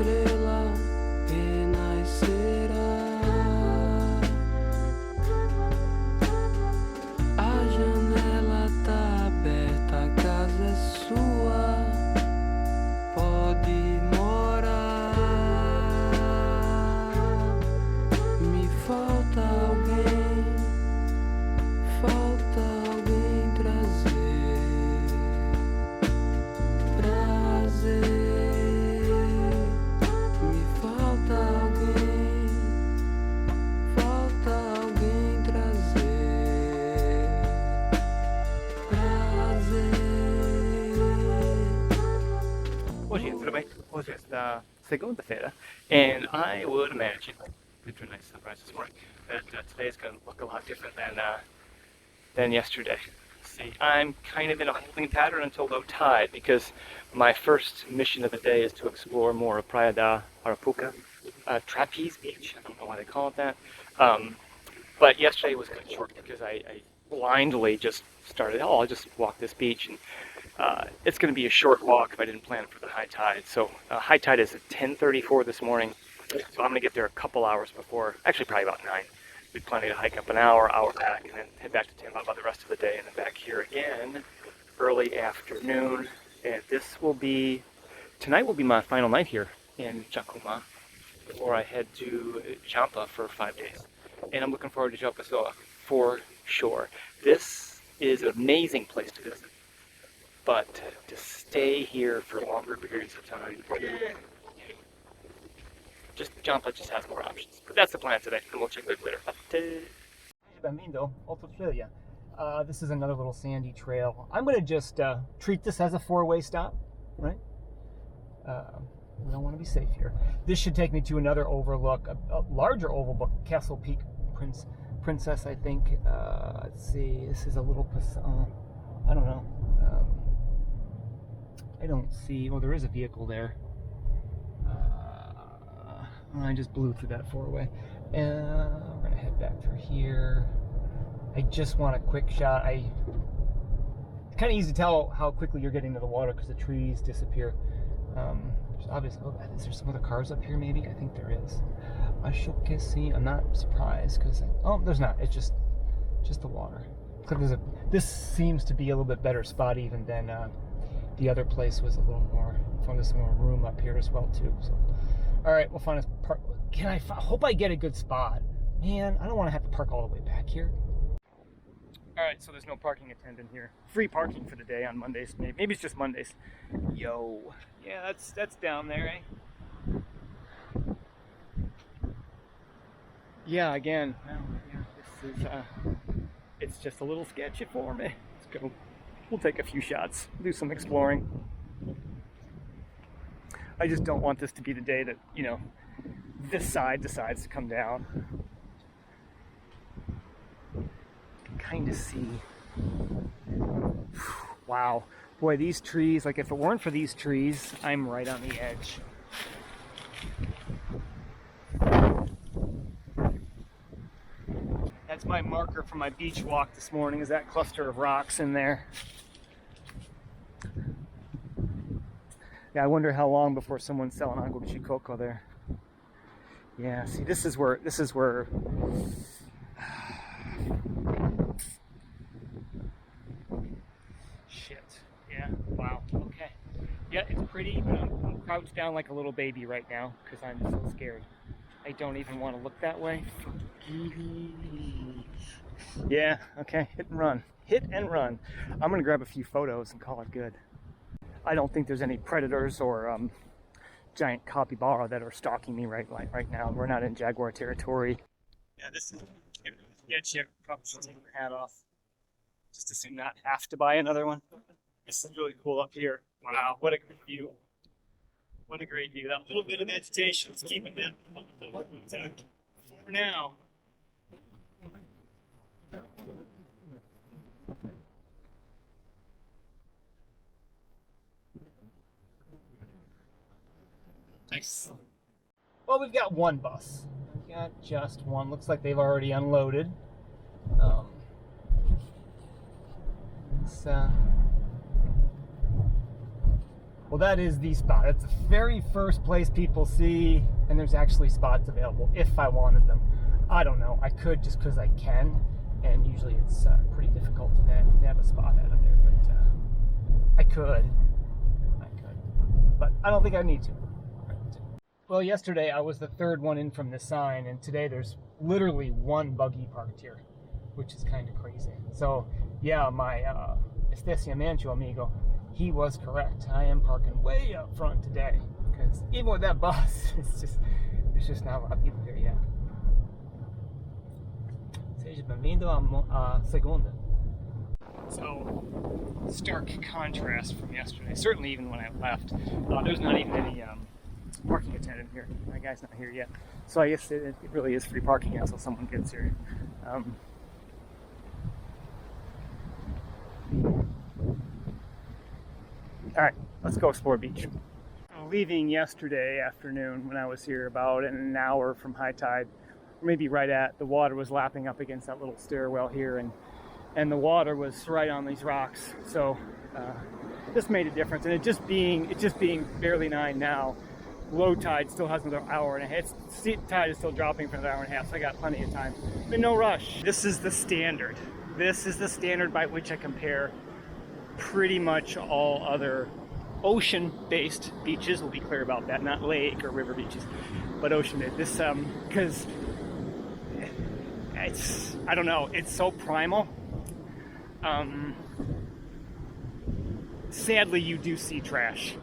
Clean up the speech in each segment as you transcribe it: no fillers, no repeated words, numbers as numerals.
estrela renascerá. A janela tá aberta, a casa é sua, pode morar. Me falta alguém trazer prazer. Me falta alguém trazer prazer. Bom dia, tudo bem? Hoje é segunda-feira, and I would imagine, after a nice sunrise this morning, that today is going to look a lot different than yesterday. See, I'm kind of in a holding pattern until low tide because my first mission of the day is to explore more of Praia da Arapuca, Trapeze Beach. I don't know why they call it that. But yesterday was cut short because I blindly just started, I'll just walk this beach, and it's going to be a short walk if I didn't plan for the high tide. So high tide is at 10:34 this morning, so I'm going to get there a couple hours before, actually probably about 9. We're planning to hike up an hour back, and then head back to Tambaba the rest of the day, and then back here again early afternoon. And tonight will be my final night here in Jacumã before I head to Champa for 5 days. And I'm looking forward to João Pessoa for sure. This is an amazing place to visit, but to stay here for longer periods of time, Champa just has more options. But that's the plan today, and we'll check it later. Bem-vindo ao trilha. This is another little sandy trail. I'm going to just treat this as a four-way stop, right? We don't want to be safe here. This should take me to another overlook, a larger overlook, Castle Peak Princess, I think. Let's see, this is a little, I don't know. I don't see, well, there is a vehicle there. I just blew through that four-way. And we're going to head back through here. I just want a quick shot. It's kind of easy to tell how quickly you're getting to the water because the trees disappear. Obviously, is there some other cars up here maybe? I think there is. I'm not surprised because, there's not. It's just the water. This seems to be a little bit better spot even than the other place was a little more. There's some more room up here as well too. So. All right, we'll find a park. Hope I get a good spot. Man, I don't want to have to park all the way back here. All right, so there's no parking attendant here. Free parking for the day on Mondays. Maybe it's just Mondays. Yo, yeah, that's down there, eh? Yeah, again, this is it's just a little sketchy for me. Let's go. We'll take a few shots. Do some exploring. I just don't want this to be the day that, this side decides to come down. You can kind of see. Wow. Boy, these trees, like if it weren't for these trees, I'm right on the edge. That's my marker for my beach walk this morning, is that cluster of rocks in there. Yeah, I wonder how long before someone's selling agua de coco there. Yeah, see, this is where. Shit. Yeah. Wow. Okay. Yeah, it's pretty, but I'm crouched down like a little baby right now because I'm so scared. I don't even want to look that way. Yeah. Okay. Hit and run. Hit and run. I'm gonna grab a few photos and call it good. I don't think there's any predators or giant capybara that are stalking me right now. We're not in jaguar territory. Yeah, this is sketchy. I probably should take my hat off just to not have to buy another one. This is really cool up here. Wow, what a great view. What a great view. That little bit of vegetation is keeping it for now. Nice. Well, we've got one bus. We've got just one. Looks like they've already unloaded. Well, that is the spot. It's the very first place people see, and there's actually spots available if I wanted them. I don't know. I could just because I can, and usually it's pretty difficult to nab a spot out of there, but I could. But I don't think I need to. Well, yesterday I was the third one in from the sign, and today there's literally one buggy parked here, which is kind of crazy. So, yeah, my estacionamiento amigo, he was correct. I am parking way up front today, because even with that bus, there's just not a lot of people here yet. Seja bem-vindo a segunda. So, stark contrast from yesterday. Certainly even when I left, there's not even any parking attendant here. My guy's not here yet. So I guess it really is free parking until someone gets here. Alright, let's go explore beach. Leaving yesterday afternoon when I was here about an hour from high tide, or maybe right at, the water was lapping up against that little stairwell here, and the water was right on these rocks. So this made a difference. And it just being barely 9 now, low tide still has another hour and a half. Tide is still dropping for another hour and a half, so I got plenty of time. But no rush. This is the standard. This is the standard by which I compare pretty much all other ocean-based beaches. We'll be clear about that, not lake or river beaches, but ocean-based. This, because it's, I don't know, it's so primal. Sadly, you do see trash.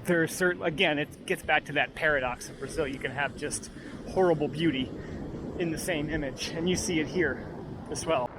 There's certain, again, it gets back to that paradox of Brazil. You can have just horrible beauty in the same image, and you see it here as well.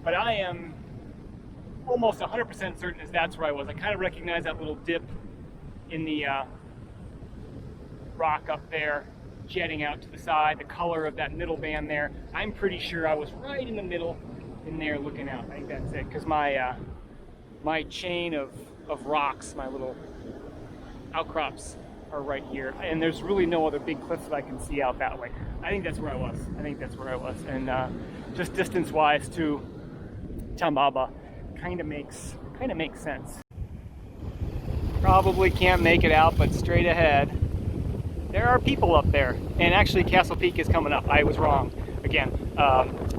But I am almost 100% certain that's where I was. I kind of recognize that little dip in the rock up there, jetting out to the side, the color of that middle band there. I'm pretty sure I was right in the middle in there looking out. I think that's it, because my chain of rocks, my little outcrops are right here. And there's really no other big cliffs that I can see out that way. I think that's where I was. And just distance-wise to Tambaba kind of makes sense. Probably can't make it out, but straight ahead there are people up there, and actually Castle Peak is coming up. I was wrong again.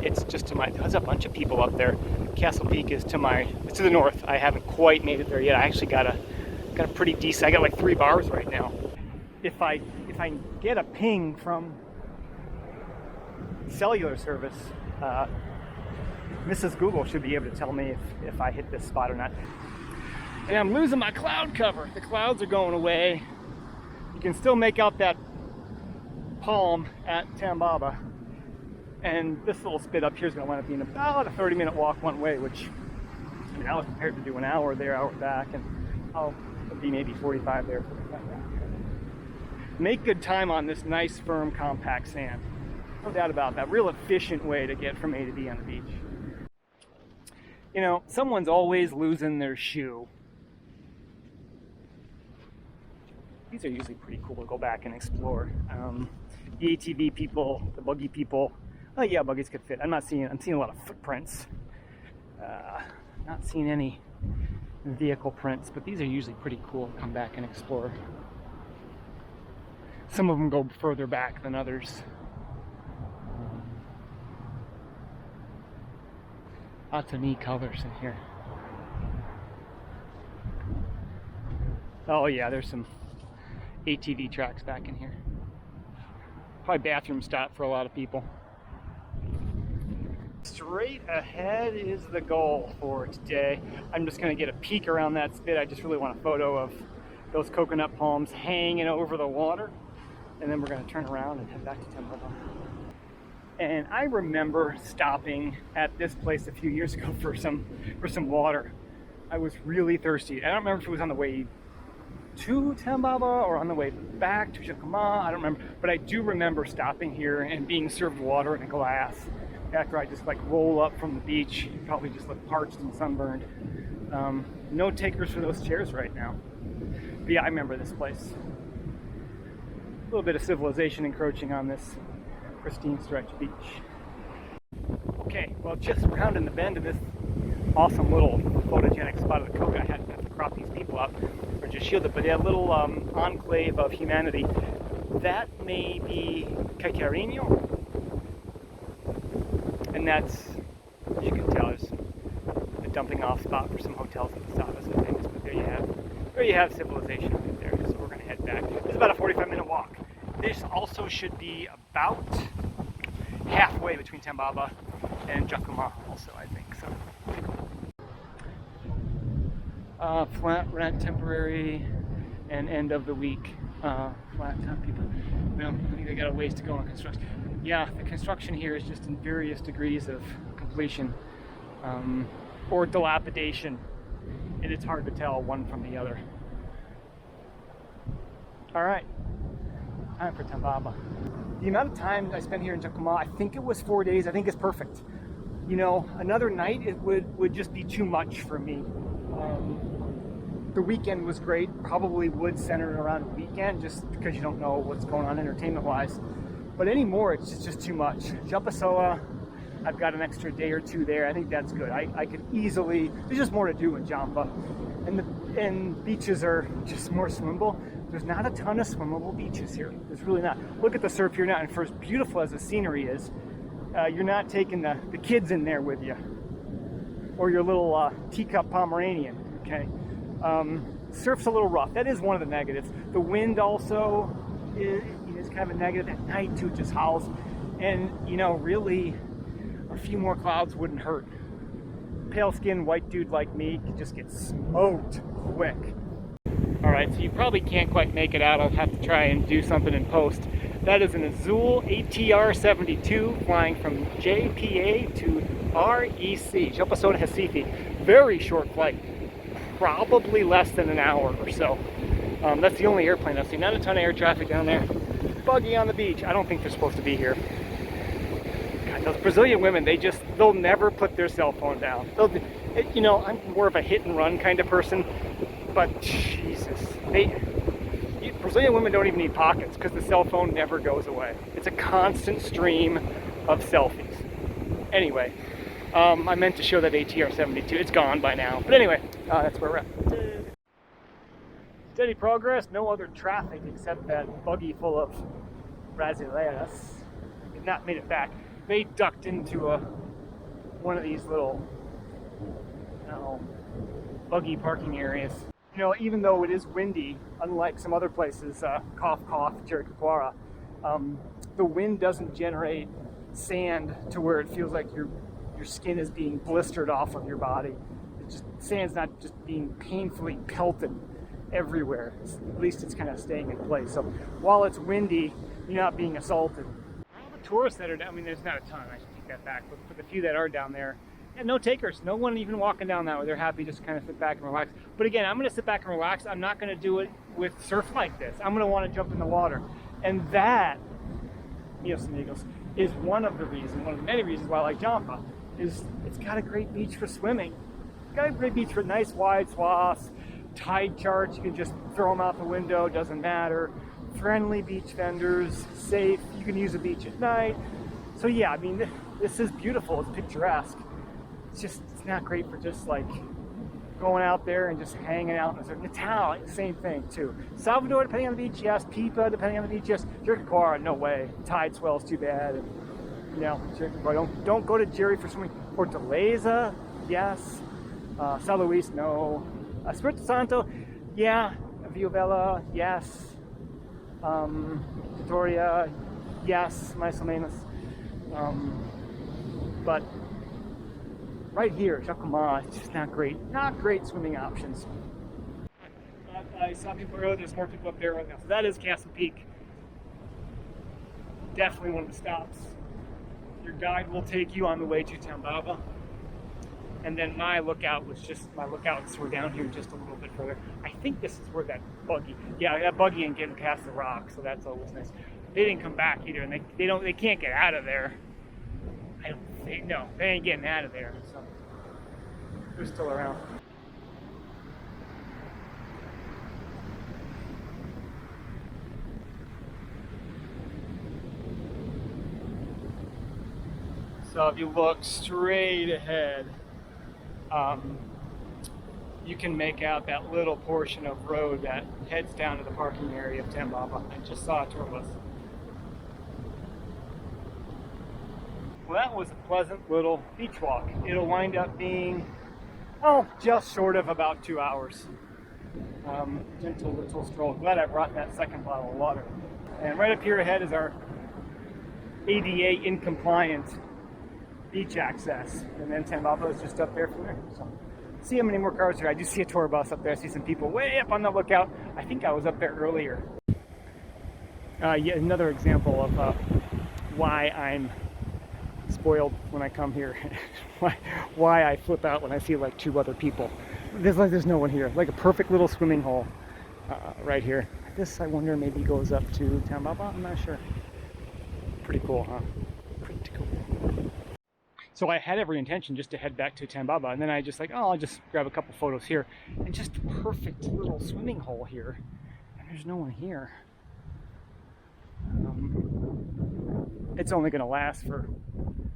It's just to my, there's a bunch of people up there. Castle Peak is to the north. I haven't quite made it there yet. I actually got a pretty decent, I got like 3 bars right now. If I get a ping from cellular service, Mrs. Google should be able to tell me if I hit this spot or not. And I'm losing my cloud cover. The clouds are going away. You can still make out that palm at Tambaba. And this little spit up here is going to wind up being about a 30-minute walk one way, which, I mean, I was prepared to do an hour there, hour back, and I'll be maybe 45 there, 45 back. Make good time on this nice, firm, compact sand. No doubt about that. Real efficient way to get from A to B on the beach. You know, someone's always losing their shoe. These are usually pretty cool to go back and explore. The ATV people, the buggy people. Oh yeah, buggies could fit. I'm seeing a lot of footprints. Not seeing any vehicle prints, but these are usually pretty cool to come back and explore. Some of them go further back than others. Lots of neat colors in here. Oh yeah, there's some ATV tracks back in here. Probably bathroom stop for a lot of people. Straight ahead is the goal for today. I'm just going to get a peek around that spit. I just really want a photo of those coconut palms hanging over the water. And then we're going to turn around and head back to Tambaba. And I remember stopping at this place a few years ago for some water. I was really thirsty. I don't remember if it was on the way to Tambaba or on the way back to Jacumã. I don't remember, but I do remember stopping here and being served water in a glass after I just like roll up from the beach. Probably just look parched and sunburned. No takers for those chairs right now. But yeah, I remember this place. A little bit of civilization encroaching on this pristine stretch beach. Okay, well, just rounding the bend of this awesome little photogenic spot of the coast, I had to crop these people up or just shield it, but a little enclave of humanity. That may be Caipirinho, and that's, as you can tell, is the dumping off spot for some hotels at the south. That's so famous, but there you have civilization right there. So we're gonna head back. This is about a 45-minute walk. This also should be about halfway between Tambaba and Jacumã also, I think. So flat rent, temporary, and end of the week. Flat top people. Well, I think they got a ways to go on construction. Yeah, the construction here is just in various degrees of completion or dilapidation, and it's hard to tell one from the other. All right, time for Tambaba. The amount of time I spent here in Jacumã, I think it was 4 days. I think it's perfect. You know, another night it would just be too much for me. The weekend was great. Probably would center around a weekend just because you don't know what's going on entertainment-wise. But anymore, it's just too much. João Pessoa, I've got an extra day or two there. I think that's good. I could easily. There's just more to do in Jampa, and beaches are just more swimmable. There's not a ton of swimmable beaches here. There's really not. Look at the surf here now, and for as beautiful as the scenery is, you're not taking the kids in there with you, or your little teacup Pomeranian, okay? Surf's a little rough. That is one of the negatives. The wind also is kind of a negative. At night too, it just howls. And, you know, really, a few more clouds wouldn't hurt. Pale-skinned white dude like me could just get smoked quick. All right, so you probably can't quite make it out. I'll have to try and do something in post. That is an Azul ATR 72 flying from JPA to REC, João Pessoa to Recife. Very short flight, probably less than an hour or so. That's the only airplane I've seen. Not a ton of air traffic down there. Buggy on the beach. I don't think they're supposed to be here. God, those Brazilian women, they'll never put their cell phone down. You know, I'm more of a hit and run kind of person, but Jesus, Brazilian women don't even need pockets because the cell phone never goes away. It's a constant stream of selfies. Anyway, I meant to show that ATR 72. It's gone by now. But anyway, that's where we're at. Steady progress, no other traffic except that buggy full of Brasileiras. They've not made it back. They ducked into one of these little, you know, buggy parking areas. You know, even though it is windy, unlike some other places, cough, Jericoacoara, the wind doesn't generate sand to where it feels like your skin is being blistered off of your body. Sand's not just being painfully pelted everywhere. At least it's kind of staying in place. So while it's windy, you're not being assaulted. All the tourists that are down, I mean, there's not a ton, I should take that back, but for the few that are down there, yeah, no takers, no one even walking down that way. They're happy just to kind of sit back and relax. But again, I'm going to sit back and relax. I'm not going to do it with surf like this. I'm going to want to jump in the water. And that, Mios Amigos, is one of the many reasons why I like Jampa, is it's got a great beach for swimming. It's got a great beach for nice wide swaths, tide charts, you can just throw them out the window, doesn't matter. Friendly beach vendors, safe, you can use the beach at night. So yeah, I mean, this is beautiful, it's picturesque. It's not great for just like going out there and just hanging out. Natal, same thing too. Salvador, depending on the beach, yes. Pipa, depending on the beach, yes. Jericoacoara, no way. Tide swells too bad. And, you know, don't go to Jerry for swimming. Fortaleza, yes. São Luís, no. Espírito Santo, yeah. Viovela, yes. Vitória, yes, mais ou menos. But right here, Jacumã, it's just not great swimming options. I saw people earlier, there's more people up there right now. So that is Castle Peak. Definitely one of the stops. Your guide will take you on the way to Tambaba. And then my lookouts were down here just a little bit further. I think this is where that buggy, yeah, that buggy ain't getting past the rock, so that's always nice. They didn't come back either, and they can't get out of there. I don't think, no, they ain't getting out of there, so they're still around. So if you look straight ahead, you can make out that little portion of road that heads down to the parking area of Tambaba. I just saw a tour bus. Well, that was a pleasant little beach walk. It'll wind up being, oh, just short of about 2 hours. Gentle little stroll. Glad I brought that second bottle of water. And right up here ahead is our ADA in compliant beach access, and then Tambaba is just up there from there. So, see how many more cars here. I do see a tour bus up there. I see some people way up on the lookout. I think I was up there earlier. Yet another example of why I'm spoiled when I come here. why I flip out when I see like 2 other people. There's no one here. Like a perfect little swimming hole right here. This, I wonder, maybe goes up to Tambaba. I'm not sure. Pretty cool, huh? Pretty cool. So I had every intention just to head back to Tambaba, and then I just like, oh, I'll just grab a couple photos here. And just a perfect little swimming hole here. And there's no one here. It's only going to last for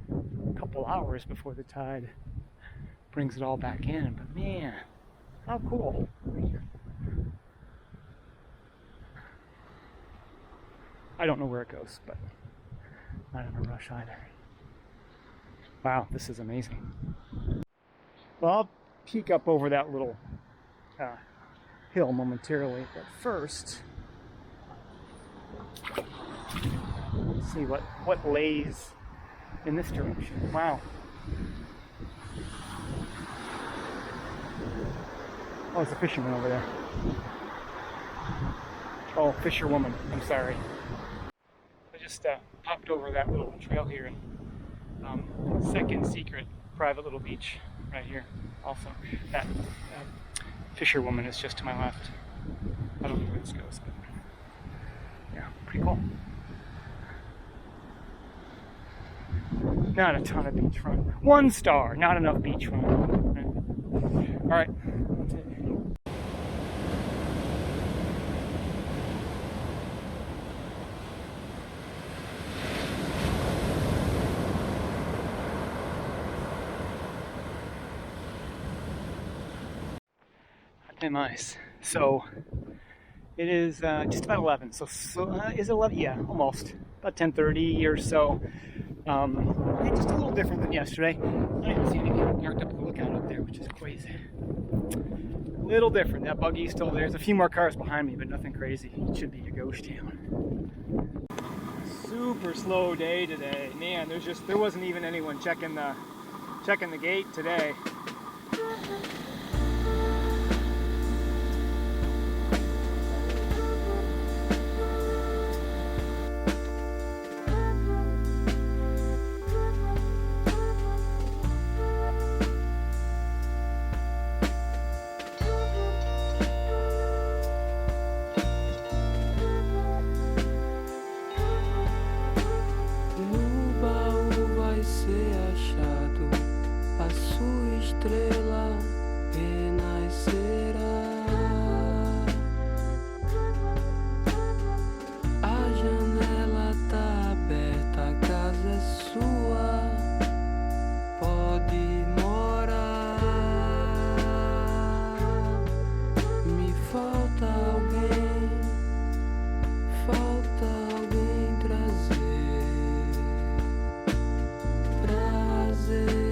a couple hours before the tide brings it all back in. But man, how cool. I don't know where it goes, but not in a rush either. Wow, this is amazing. Well, I'll peek up over that little hill momentarily, but first, let's see what lays in this direction. Wow. Oh, there's a fisherman over there. Oh, fisherwoman, I'm sorry. I just popped over that little trail here and second secret private little beach right here. Also, that fisherwoman is just to my left. I don't know where this goes, but yeah, pretty cool. Not a ton of beachfront. 1 star, not enough beachfront. All right, that's it. Nice. So it is just about 11. So is it 11? Yeah, almost. About 10:30 or so. Yeah, just a little different than yesterday. I didn't see any people parked up at the lookout up there, which is crazy. A little different. That buggy's still there. There's a few more cars behind me, but nothing crazy. It should be a ghost town. Super slow day today. Man, there wasn't even anyone checking the gate today. Estrela renascerá. A janela tá aberta, a casa é sua, pode morar. Me falta alguém trazer prazer.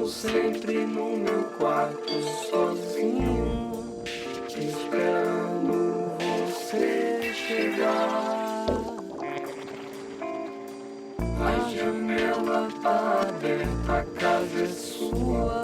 Sempre no meu quarto sozinho, esperando você chegar. A janela tá aberta, a casa é sua.